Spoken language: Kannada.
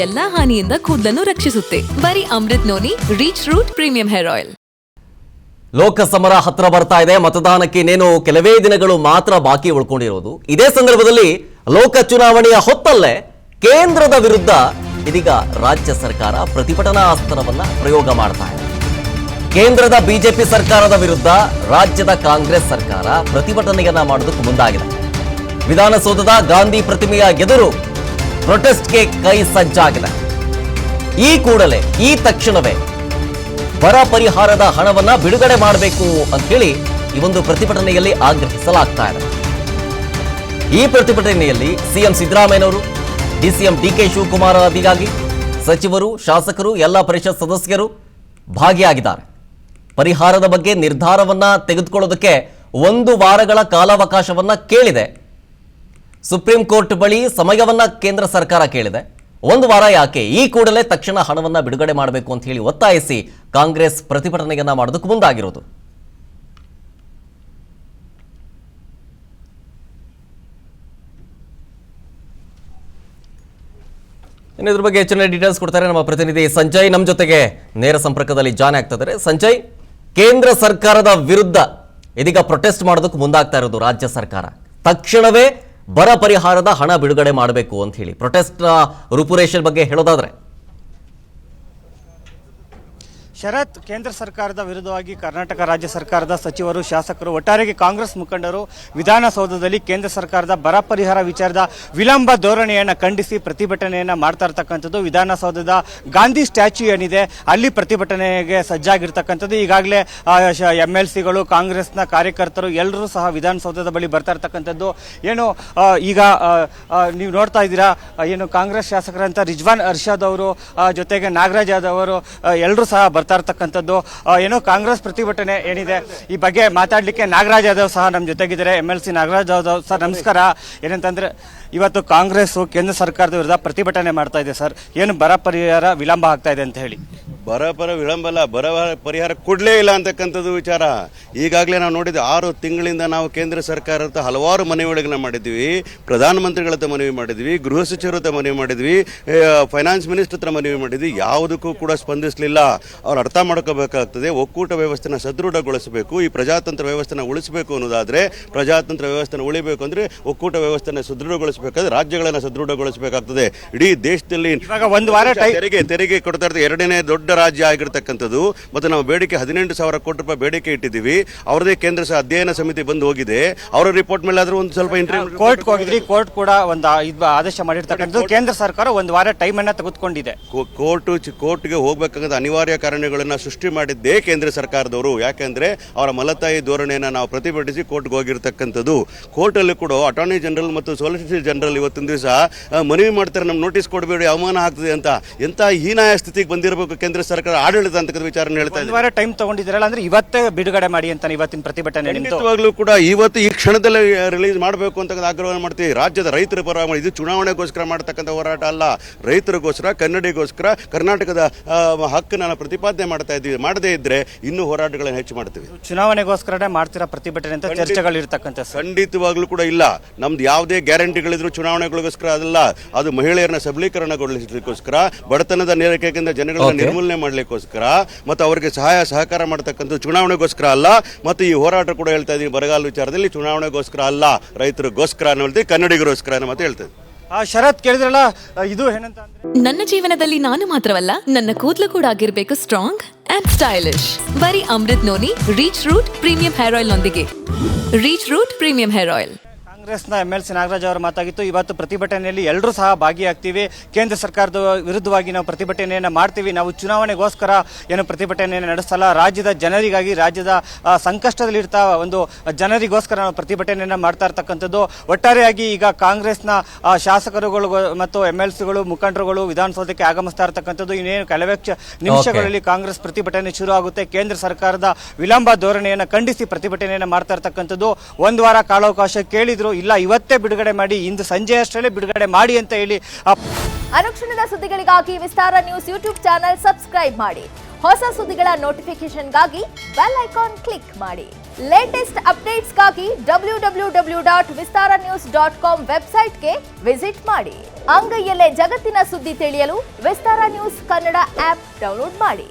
ಎಲ್ಲಾ ಹಾನಿಯಿಂದ ಕೂದಲನ್ನು ರಕ್ಷಿಸುತ್ತೆ. ಬರೀ Amrit noni reach root premium hair oil. ಲೋಕಸಮರ ಹತ್ರ ಬರ್ತಾ ಇದೆ. ಮತದಾನಕ್ಕೆ ಇನ್ನೇನು ಕೆಲವೇ ದಿನಗಳು ಮಾತ್ರ ಬಾಕಿ ಉಳ್ಕೊಂಡಿರೋದು. ಇದೇ ಸಂದರ್ಭದಲ್ಲಿ ಲೋಕ ಚುನಾವಣೆಯ ಹೊತ್ತಲ್ಲೇ ಕೇಂದ್ರದ ವಿರುದ್ಧ ಇದೀಗ ರಾಜ್ಯ ಸರ್ಕಾರ ಪ್ರತಿಭಟನಾ ಅಸ್ತ್ರವನ್ನ ಪ್ರಯೋಗ ಮಾಡ್ತಾ ಇದೆ. ಕೇಂದ್ರದ ಬಿಜೆಪಿ ಸರ್ಕಾರದ ವಿರುದ್ಧ ರಾಜ್ಯದ ಕಾಂಗ್ರೆಸ್ ಸರ್ಕಾರ ಪ್ರತಿಭಟನೆಯನ್ನ ಮಾಡೋದಕ್ಕೆ ಮುಂದಾಗಿದೆ. ವಿಧಾನಸೌಧದ ಗಾಂಧಿ ಪ್ರತಿಮೆಯ ಎದುರು ಪ್ರೊಟೆಸ್ಟ್ಗೆ ಕೈ ಸಜ್ಜಾಗಿದೆ. ಈ ಕೂಡಲೇ ಈ ತಕ್ಷಣವೇ ಬರ ಪರಿಹಾರದ ಹಣವನ್ನ ಬಿಡುಗಡೆ ಮಾಡಬೇಕು ಅಂತ ಹೇಳಿ ಈ ಒಂದು ಪ್ರತಿಭಟನೆಯಲ್ಲಿ ಆಗ್ರಹಿಸಲಾಗ್ತಾ ಇದೆ. ಈ ಪ್ರತಿಭಟನೆಯಲ್ಲಿ ಸಿಎಂ ಸಿದ್ದರಾಮಯ್ಯನವರು, ಡಿಸಿಎಂ ಡಿಕೆ ಶಿವಕುಮಾರ್ ಆದಿಯಾಗಿ ಸಚಿವರು, ಶಾಸಕರು, ಎಲ್ಲ ಪರಿಷತ್ ಸದಸ್ಯರು ಭಾಗಿಯಾಗಿದ್ದಾರೆ. ಪರಿಹಾರದ ಬಗ್ಗೆ ನಿರ್ಧಾರವನ್ನ ತೆಗೆದುಕೊಳ್ಳೋದಕ್ಕೆ 1 ವಾರಗಳ ಕಾಲಾವಕಾಶವನ್ನ ಕೇಳಿದೆ. ಸುಪ್ರೀಂ ಕೋರ್ಟ್ ಬಳಿ ಸಮಯವನ್ನ ಕೇಂದ್ರ ಸರ್ಕಾರ ಕೇಳಿದೆ. 1 ವಾರ ಯಾಕೆ, ಈ ಕೂಡಲೇ ತಕ್ಷಣ ಹಣವನ್ನ ಬಿಡುಗಡೆ ಮಾಡಬೇಕು ಅಂತ ಹೇಳಿ ಒತ್ತಾಯಿಸಿ ಕಾಂಗ್ರೆಸ್ ಪ್ರತಿಭಟನೆಯನ್ನ ಮಾಡೋದಕ್ಕೆ ಮುಂದಾಗಿರೋದು. ಇದ್ರ ಬಗ್ಗೆ ಹೆಚ್ಚಿನ ಡೀಟೇಲ್ಸ್ ಕೊಡ್ತಾರೆ ನಮ್ಮ ಪ್ರತಿನಿಧಿ ಸಂಜಯ್. ನಮ್ಮ ಜೊತೆಗೆ ನೇರ ಸಂಪರ್ಕದಲ್ಲಿ ಜಾಯ್ನ್ ಆಗ್ತಾ ಇದ್ದಾರೆ. ಸಂಜಯ್, ಕೇಂದ್ರ ಸರ್ಕಾರದ ವಿರುದ್ಧ ಇದೀಗ ಪ್ರೊಟೆಸ್ಟ್ ಮಾಡೋದಕ್ಕೆ ಮುಂದಾಗ್ತಾ ಇರೋದು ರಾಜ್ಯ ಸರ್ಕಾರ. ತಕ್ಷಣವೇ ಬರ ಪರಿಹಾರದ ಹಣ ಬಿಡುಗಡೆ ಮಾಡಬೇಕು ಅಂತ ಹೇಳಿ ಪ್ರೊಟೆಸ್ಟ್ ರೂಪುರೇಷೆ ಬಗ್ಗೆ ಹೇಳೋದಾದ್ರೆ ಶರತ್, ಕೇಂದ್ರ ಸರ್ಕಾರದ ವಿರುದ್ಧವಾಗಿ ಕರ್ನಾಟಕ ರಾಜ್ಯ ಸರ್ಕಾರದ ಸಚಿವರು, ಶಾಸಕರು, ಒಟ್ಟಾರೆಯಾಗಿ ಕಾಂಗ್ರೆಸ್ ಮುಖಂಡರು ವಿಧಾನಸೌಧದಲ್ಲಿ ಕೇಂದ್ರ ಸರ್ಕಾರದ ಬರ ಪರಿಹಾರ ವಿಚಾರದ ವಿಳಂಬ ಧೋರಣೆಯನ್ನು ಖಂಡಿಸಿ ಪ್ರತಿಭಟನೆಯನ್ನು ಮಾಡ್ತಾ ಇರ್ತಕ್ಕಂಥದ್ದು. ವಿಧಾನಸೌಧದ ಗಾಂಧಿ ಸ್ಟ್ಯಾಚ್ಯೂ ಏನಿದೆ ಅಲ್ಲಿ ಪ್ರತಿಭಟನೆಗೆ ಸಜ್ಜಾಗಿರ್ತಕ್ಕಂಥದ್ದು. ಈಗಾಗಲೇ MLCಗಳು, ಕಾಂಗ್ರೆಸ್ನ ಕಾರ್ಯಕರ್ತರು ಎಲ್ಲರೂ ಸಹ ವಿಧಾನಸೌಧದ ಬಳಿ ಬರ್ತಾ ಇರ್ತಕ್ಕಂಥದ್ದು. ಏನು ಈಗ ನೀವು ನೋಡ್ತಾ ಇದ್ದೀರಾ, ಏನು ಕಾಂಗ್ರೆಸ್ ಶಾಸಕರಂತ ರಿಜ್ವಾನ್ ಅರ್ಷದ್ ಅವರು, ಜೊತೆಗೆ ನಾಗರಾಜ್ ಯಾದವ್ ಅವರು ಎಲ್ಲರೂ ಸಹ ಬರ್ತಾ ಇರ್ತಕ್ಕಂಥದ್ದು. ಏನೋ ಕಾಂಗ್ರೆಸ್ ಪ್ರತಿಭಟನೆ ಏನಿದೆ ಈ ಬಗ್ಗೆ ಮಾತಾಡಲಿಕ್ಕೆ ನಾಗರಾಜ್ ಯಾದವ್ ಸಹ ನಮ್ಮ ಜೊತೆಗಿದ್ದಾರೆ. MLC ನಾಗರಾಜ್ ಯಾದವ್ ಸರ್, ನಮಸ್ಕಾರ. ಏನಂತಂದ್ರೆ ಇವತ್ತು ಕಾಂಗ್ರೆಸ್ ಕೇಂದ್ರ ಸರ್ಕಾರದ ವಿರುದ್ಧ ಪ್ರತಿಭಟನೆ ಮಾಡ್ತಾ ಇದೆ ಸರ್. ಏನು ಬರ ಪರಿಹಾರ ವಿಳಂಬ ಆಗ್ತಾ ಇದೆ ಅಂತ ಹೇಳಿ? ಬರ ವಿಳಂಬ ಅಲ್ಲ, ಬರ ಪರಿಹಾರ ಕೊಡಲೇ ಇಲ್ಲ ಅಂತಕ್ಕಂಥದ್ದು ವಿಚಾರ. ಈಗಾಗಲೇ ನಾವು ನೋಡಿದ್ವಿ, 6 ತಿಂಗಳಿಂದ ನಾವು ಕೇಂದ್ರ ಸರ್ಕಾರದ ಹಲವಾರು ಮನವಿಗಳನ್ನ ಮಾಡಿದ್ವಿ. ಪ್ರಧಾನಮಂತ್ರಿಗಳ ಹತ್ರ ಮನವಿ ಮಾಡಿದ್ವಿ, ಗೃಹ ಸಚಿವರ ಹತ್ರ ಮನವಿ ಮಾಡಿದ್ವಿ, ಫೈನಾನ್ಸ್ ಮಿನಿಸ್ಟರ್ ಹತ್ರ ಮನವಿ ಮಾಡಿದ್ವಿ. ಯಾವುದಕ್ಕೂ ಕೂಡ ಸ್ಪಂದಿಸಲಿಲ್ಲ. ಅವ್ರು ಅರ್ಥ ಮಾಡ್ಕೋಬೇಕಾಗ್ತದೆ. ಒಕ್ಕೂಟ ವ್ಯವಸ್ಥೆನ ಸದೃಢಗೊಳಿಸಬೇಕು, ಈ ಪ್ರಜಾತಂತ್ರ ವ್ಯವಸ್ಥೆನ ಉಳಿಸಬೇಕು ಅನ್ನೋದಾದ್ರೆ, ಪ್ರಜಾತಂತ್ರ ವ್ಯವಸ್ಥೆನ ಉಳಿಬೇಕು ಅಂದ್ರೆ ಒಕ್ಕೂಟ ವ್ಯವಸ್ಥೆನ ಸದೃಢಗೊಳಿಸಬೇಕಾದ್ರೆ ರಾಜ್ಯಗಳನ್ನು ಸದೃಢಗೊಳಿಸಬೇಕಾಗ್ತದೆ. ಇಡೀ ದೇಶದಲ್ಲಿ 1 ವಾರ ತೆರಿಗೆ ಕೊಡ್ತಾ ಇರೋದು 2ನೇ ದೊಡ್ಡ ರಾಜ್ಯ ಆಗಿರ್ತಕ್ಕಂಥದ್ದು. ಮತ್ತು ನಾವು ಬೇಡಿಕೆ 18,000 ಕೋಟಿ ರೂಪಾಯಿ ಬೇಡಿಕೆ ಇಟ್ಟಿದ್ದೀವಿ. ಅವರದೇ ಕೇಂದ್ರ ಅಧ್ಯಯನ ಸಮಿತಿ ಬಂದು ಹೋಗಿದೆ. ಅವರ ರಿಪೋರ್ಟ್ ಮೇಲೆ ಆದ್ರೂ ಒಂದು ಸ್ವಲ್ಪ ಇಂಟರ್ವ್ಯೂ ಕೋರ್ಟ್ ಹೋಗಿದ್ರಿ. ಕೋರ್ಟ್ ಕೂಡ ಒಂದು ಆದೇಶ ಮಾಡಿರ್ತಕ್ಕಂಥದ್ದು. ಕೇಂದ್ರ ಸರ್ಕಾರ 1 ವಾರ ಟೈಮ್ ಅನ್ನ ತೆಗೆದುಕೊಂಡಿದೆ. ಕೋರ್ಟ್ಗೆ ಹೋಗ್ಬೇಕಾದ ಅನಿವಾರ್ಯ ಕಾರಣಗಳನ್ನ ಸೃಷ್ಟಿ ಮಾಡಿದ್ದೇ ಕೇಂದ್ರ ಸರ್ಕಾರದವರು. ಯಾಕೆಂದ್ರೆ ಅವರ ಮಲತಾಯಿ ಧೋರಣೆಯನ್ನ ನಾವು ಪ್ರತಿಭಟಿಸಿ ಕೋರ್ಟ್ಗೆ ಹೋಗಿರ್ತಕ್ಕಂಥದ್ದು. ಕೋರ್ಟಲ್ಲಿ ಕೂಡ ಅಟಾರ್ನಿ ಜನರಲ್ ಮತ್ತು ಸಾಲಿಸಿಟರ್ ಜನರಲ್ ಇವತ್ತಿನ ದಿವಸ ಮನವಿ ಮಾಡ್ತಾರೆ, ನಮ್ಗೆ ನೋಟಿಸ್ ಕೊಡಬೇಡಿ, ಅವಮಾನ ಆಗ್ತದೆ ಅಂತ. ಎಂತ ಹೀನಾಯ ಸ್ಥಿತಿಗೆ ಬಂದಿರಬೇಕು ಕೇಂದ್ರ ಸರ್ಕಾರ ಆಡಳಿತ ಅಂತ ವಿಚಾರ ಹೇಳ್ತಾ ಇದೆ. 1 ವಾರ ಟೈಮ್ ತಗೊಂಡಿದ್ದೀರಲ್ಲ, ಅಂದ್ರೆ ಇವತ್ತೇ ಬಿಡುಗಡೆ ಮಾಡಿ ಅಂತ ಇವತ್ತಿನ ಪ್ರತಿಭಟನೆ. ಖಂಡಿತವಾಗ್ಲೂ ಕೂಡ ಇವತ್ತು ಈ ಕ್ಷಣದಲ್ಲೇ ರಿಲೀಸ್ ಮಾಡಬೇಕು ಅಂತ ಆಗ್ರಹ ಮಾಡ್ತೀವಿ. ರಾಜ್ಯದ ರೈತರ ಪರ ಇದು ಚುನಾವಣೆಗೋಸ್ಕರ ಮಾಡತಕ್ಕಂಥ ಹೋರಾಟ ಅಲ್ಲ. ರೈತರಿಗೋಸ್ಕರ, ಕನ್ನಡಿಗೋಸ್ಕರ, ಕರ್ನಾಟಕದ ಹಕ್ಕನ್ನು ಪ್ರತಿಪಾದನೆ ಮಾಡ್ತಾ ಇದ್ದೀವಿ. ಮಾಡದೇ ಇದ್ರೆ ಇನ್ನೂ ಹೋರಾಟಗಳನ್ನು ಹೆಚ್ಚು ಮಾಡ್ತೀವಿ. ಚುನಾವಣೆಗೋಸ್ಕರನೇ ಮಾಡ್ತಿರೋ ಪ್ರತಿಭಟನೆ ಅಂತ ಚರ್ಚೆಗಳು ಇರ್ತಕ್ಕಂಥ. ಖಂಡಿತವಾಗ್ಲೂ ಕೂಡ ಇಲ್ಲ. ನಮ್ದು ಯಾವುದೇ ಗ್ಯಾರಂಟಿಗಳಿದ್ರು ಚುನಾವಣೆಗಳಿಗೋಸ್ಕರ ಅದಲ್ಲ. ಅದು ಮಹಿಳೆಯರನ್ನ ಸಬಲೀಕರಣಗೊಳಿಸಲಿಕ್ಕೋಸ್ಕರ, ಬಡತನದ ನೇರಕೆಯಿಂದ ಜನಗಳನ್ನ ನಿರ್ಮೂಲನೆ ಮಾಡಲಿಕ್ಕೋಸ್ಕರ ಮತ್ತು ಅವರಿಗೆ ಸಹಕಾರ ಮಾಡತಕ್ಕಂಥ ಚುನಾವಣೆಗೋಸ್ಕರ ಅಲ್ಲ. ಮತ್ತು ಈ ಹೋರಾಟ ಕೂಡ ಹೇಳ್ತಾ ಇದೀನಿ, ಬರಗಾಲ ವಿಚಾರದಲ್ಲಿ ಚುನಾವಣೆಗೋಸ್ಕರ ಅಲ್ಲ, ರೈತರಿಗೋಸ್ಕರ ಅನ್ನೋ ಹೇಳ್ತೀವಿ, ಕನ್ನಡಿಗರಿಗೋಸ್ಕರ ಅನ್ನೋ ಮಾತು ಹೇಳ್ತೇವೆ. ಶರತ್, ಕೇಳಿದ್ರಲ್ಲ, ಇದು ಏನಂತ ಅಂದ್ರೆ ನನ್ನ ಜೀವನದಲ್ಲಿ ನಾನು ಮಾತ್ರವಲ್ಲ, ನನ್ನ ಕೂದಲು ಕೂಡ ಆಗಿರ್ಬೇಕು ಸ್ಟ್ರಾಂಗ್ ಅಂಡ್ ಸ್ಟೈಲಿಶ್. ಬರೀ Amrit noni reach root premium hair oil ನೊಂದಿಗೆ. Reach root premium hair oil. ಕಾಂಗ್ರೆಸ್ನ MLC ನಾಗರಾಜ್ ಅವರ ಮಾತಾಗಿತ್ತು. ಇವತ್ತು ಪ್ರತಿಭಟನೆಯಲ್ಲಿ ಎಲ್ಲರೂ ಸಹ ಭಾಗಿಯಾಗ್ತೀವಿ. ಕೇಂದ್ರ ಸರ್ಕಾರದ ವಿರುದ್ಧವಾಗಿ ನಾವು ಪ್ರತಿಭಟನೆಯನ್ನು ಮಾಡ್ತೀವಿ. ನಾವು ಚುನಾವಣೆಗೋಸ್ಕರ ಏನು ಪ್ರತಿಭಟನೆಯನ್ನು ನಡೆಸಲ್ಲ, ರಾಜ್ಯದ ಜನರಿಗಾಗಿ, ರಾಜ್ಯದ ಸಂಕಷ್ಟದಲ್ಲಿರ್ತಾ ಒಂದು ಜನರಿಗೋಸ್ಕರ ನಾವು ಪ್ರತಿಭಟನೆಯನ್ನು ಮಾಡ್ತಾ ಇರ್ತಕ್ಕಂಥದ್ದು. ಒಟ್ಟಾರೆಯಾಗಿ ಈಗ ಕಾಂಗ್ರೆಸ್ನ ಶಾಸಕರುಗಳು ಮತ್ತು MLCಗಳು, ಮುಖಂಡರುಗಳು ವಿಧಾನಸೌಧಕ್ಕೆ ಆಗಮಿಸ್ತಾ ಇರ್ತಕ್ಕಂಥದ್ದು. ಇನ್ನೇನು ಕೆಲವೇ ನಿಮಿಷಗಳಲ್ಲಿ ಕಾಂಗ್ರೆಸ್ ಪ್ರತಿಭಟನೆ ಶುರು ಆಗುತ್ತೆ. ಕೇಂದ್ರ ಸರ್ಕಾರದ ವಿಳಂಬ ಧೋರಣೆಯನ್ನು ಖಂಡಿಸಿ ಪ್ರತಿಭಟನೆಯನ್ನು ಮಾಡ್ತಾ ಇರ್ತಕ್ಕಂಥದ್ದು. 1 ವಾರ ಕಾಲಾವಕಾಶ ಕೇಳಿದ್ರು, ಇಲ್ಲ ಇವತ್ತೇ ಬಿಡುಗಡೆ ಮಾಡಿ, ಇಂದು ಸಂಜೆ ಅಷ್ಟರಲ್ಲೇ ಬಿಡುಗಡೆ ಮಾಡಿ ಅಂತ ಹೇಳಿ. ಅನುಕ್ಷಣದ ಸುದ್ದಿಗಳಿಗಾಗಿ ವಿಸ್ತಾರ ನ್ಯೂಸ್ ಯೂಟ್ಯೂಬ್ ಚಾನೆಲ್ ಸಬ್ಸ್ಕ್ರೈಬ್ ಮಾಡಿ. ಹೊಸ ಸುದ್ದಿಗಳ ನೋಟಿಫಿಕೇಶನ್ಗಾಗಿ ಬೆಲ್ ಐಕಾನ್ ಕ್ಲಿಕ್ ಮಾಡಿ. ಲೇಟೆಸ್ಟ್ ಅಪ್ಡೇಟ್ಸ್ಗಾಗಿ www.vistaranews.com ವೆಬ್ಸೈಟ್ಗೆ ವಿಸಿಟ್ ಮಾಡಿ. ಅಂಗೈಯಲ್ಲೇ ಜಗತ್ತಿನ ಸುದ್ದಿ ತಿಳಿಯಲು ವಿಸ್ತಾರ ನ್ಯೂಸ್ ಕನ್ನಡ ಆಪ್ ಡೌನ್ಲೋಡ್ ಮಾಡಿ.